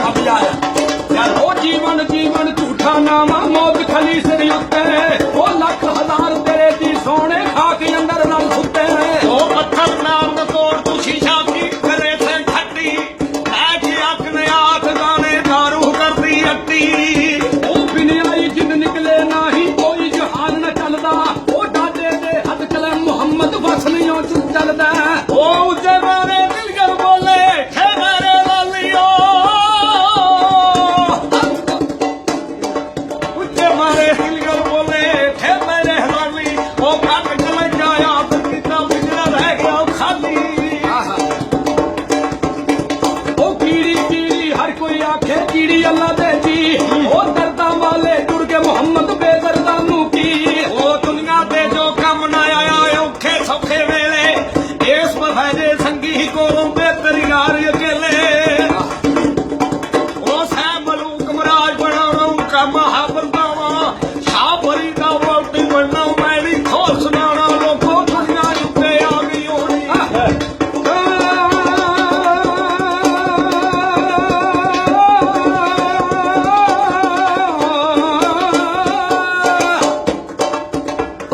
अब यार ओ जीवन जीवन झूठा नामा मौत खली सिर उत्ते ओ लख हजार तेरे दी सोने खाक अंदर नाल सुते ओ पत्थर नाम न तोड़ तू शीशा की करे थे खट्टी ऐसी अपने हाथ गाने दारू कर दी अट्टी ओ बिन आई जिन निकले नाही कोई जहान न चलदा ओ डाटे दे हद चले मुहम्मद वसनियों चुप चलदा ओ उसे मारे दिल कर बोले हे मेरे लालियो उसे मारे दिल कर बोले हे मेरे लाली ओ घट चले जाया फिर कितना बिगड़ा रह गया खाली ओ कीड़ी कीड़ी हर कोई आखे कीड़ी अल्लाह दे जी ओ दर्दा वाले जुड़ के मोहम्मद बेदर्दा नू की ओ दुनिया ते जो कम ना आया औखे सौखे वेले इस बफाजे संगी को रोंदे तेरी यार अकेले ओ सै मलूक मराज बनाना उनका महाबंदावा शाह भरी का वोटी बनना मैंने खोल सुनाना लोगों दुनिया उत्ते आ गई होनी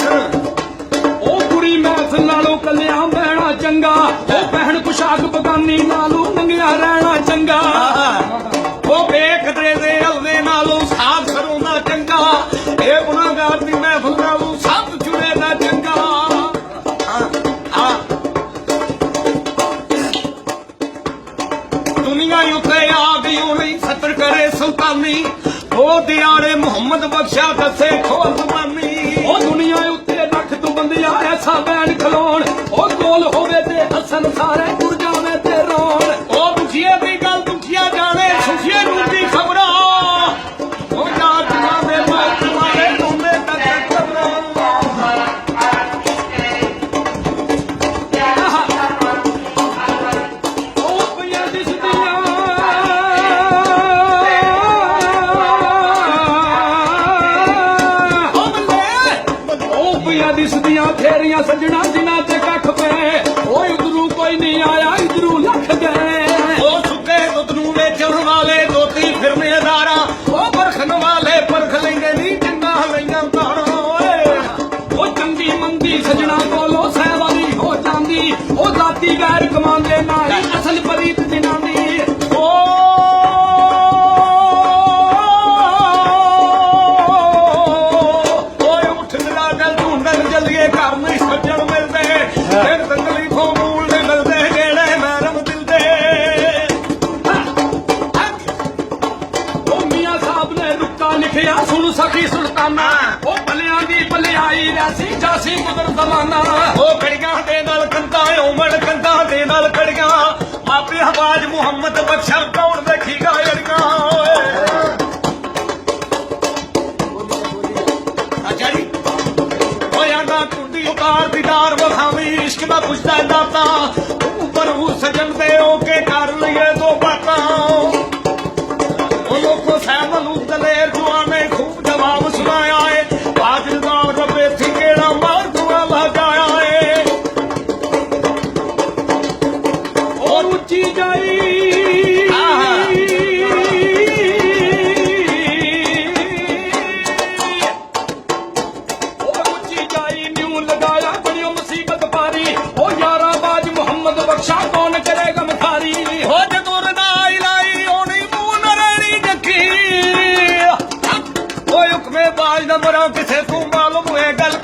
ओ कुड़ी महफिल नालों कल्याण बहना चंगा ओ बहन पुशाक बगानी नालों मंगिया रहना चंगा ओ बेखतरे दे हलवे नालों साथ करूंदा चंगा ए गुनाहगार दी महफिल नालों सब जुड़े दा चंगा दुनिया उत्ते आ गई होनी सतर करे सुल्तानी ओ दियारे मोहम्मद बख्शा दसे खोल जबानी ओ दुनिया उत्ते लख तू बंदिया ऐसा बैन खलोण ओ कोल होवे ते हसन सारे जुड़ जावे ते रोण ओ दुखिया दी गल दुखिया जाने सुखिया नूं दी खबरां ओ जात जावे मौत मारे रोंदे तक खबरां ओ पिया दिसदियां ओ बल्ले ओ पिया दिसदियां फेरियां सजना जिन्हां ते कख पे ओ उधरू कोई नहीं आया इधरू लख गए ओ सुके दुध नूं वेचण वाले दोती फिरने दारा ओ परखण वाले परख लेंगे नी चंगा लईयां तारा ओए ओ चंगी मंदी सजना कोलो सहवाली हो जांदी ओ जाती गैर कमांदे नाई असल परीत जिनांदी ओ ओए उठ जरा गल ढूंढण जल्दिए घर नहीं सज्जण मिलदे फिर तकलीफों मूल दे मिलदे जेड़े मैरम दिल दे ओ मियां साहब ने रुक्का लिखिया सुन सकी सुल्ताना ओ भलियां दी भलियाई रैसी जासी गुजर जमाना ओ कड़ियां दे नाल कंधा उमड़ कंधा दे नाल कड़ियां मापे आवाज मुहम्मद बख्शा कौन देखीगा अड़ियां अच्छा जी होया ना कुंडी उतार दीदार वखावी इश्क दा पुछदा दाता ऊपर हूँ सजन दे ओके कर लिए दो बातां ओ लोगों सहमल दलेर जुआने खूब जवाब सुनाया है बादलदार रबे थी केड़ा मार दुआ लगाया है और ऊंची जाई और ऊंची जाई न्यू लगाया बड़ी मुसीबत पारी ओ यारा बाज मोहम्मद बख्शा कौन करेगा मखारी हो जदों रदाई लाई ओनी मुंह न रहनी जखी ओ हुक्मे बाज न मरो किसे तू मालूम है गल